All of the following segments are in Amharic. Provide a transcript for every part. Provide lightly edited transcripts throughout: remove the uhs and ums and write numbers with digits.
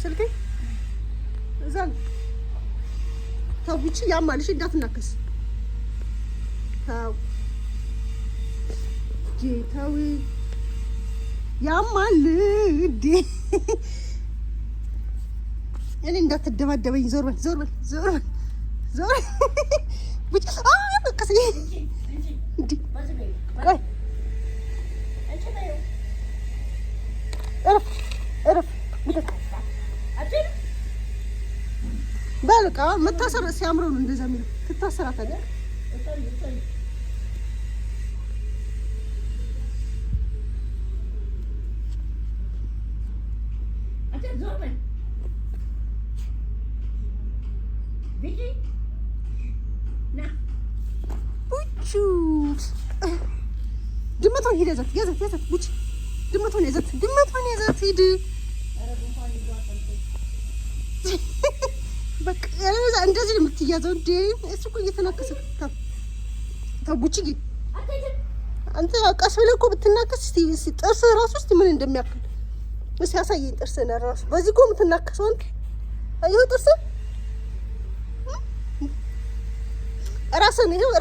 ስልኬ እዛ ተው ብቻ ያማልሽ እንዳትናከስ ተው ጌታዊ ያማል እንዴ እኔ እንዳትደባደበኝ ዞር በል ብቻ አቀስ እንዴ ቆይ እረፍ በቃ መታሰር ሲያምረው ነው እንደዛ የሚለው ትታሰራታለህ ድመቷን ሂድ ያዛት ቡች ድመቷን ያዛት ሂድ በቃ እንደዚህ ነው የምትያዘው እንዴ እሱ እኮ እየተናከሰ ተው ቡችዬ አንተ ቀስ ብለህ እኮ ብትናከስ እስቲ ጥርስ ራሱ እስቲ ምን እንደሚያክል እስቲ ያሳየኝ ጥርስህን ራሱ በዚህ እኮ የምትናከሰው አንተ አየኸው ጥርስህን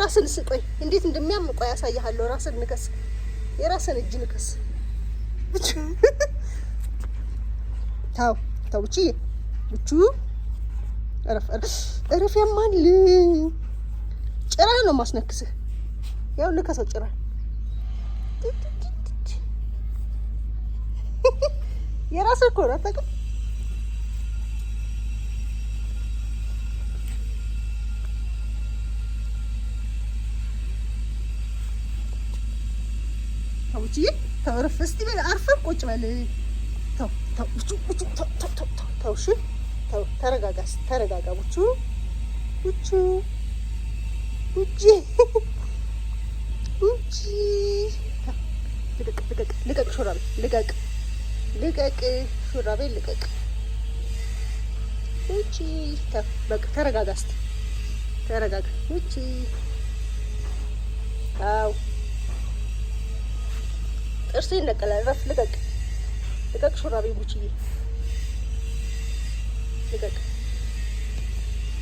ራስን ስቆይ እንዴት እንደሚያምቆ ያሳያለሁ ራስን ንከስ የራስን እጅ ንከስ ታው ብቹ እረፍ ያማል ጭራ ነው ማስነክስህ ያው ንከሰው ጭራ የራስህ እኮ ነው አታውቅም ታውጪ ተረፍ እስቲ በል አርፈህ ቁጭ በል ተው እሺ ተው ተረጋጋ ቡቹ ልቀቅ ሹራቤ ልቀቅ ሹራቤ ልቀቅ ቡቹ በቃ ተረጋጋ እስቲ ተረጋጋ ቡቹ አው ጥርሴ ይነቀላል ረፍ ልቀቅ ሹራቤ ቡችዬ ልቀቅ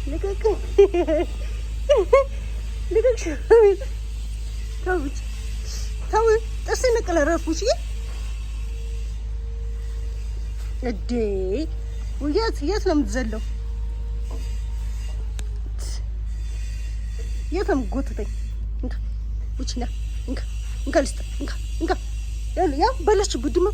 ሹራቤ ተው ጥርሴ ይነቀላል ረፍ ቡችዬ እዴ የት ነው የምትዘለው የት ነው የምትጎትተኝ እንካ ቡችና እንካ ልስጥ እንካ ያው በላችሁ ጉድማ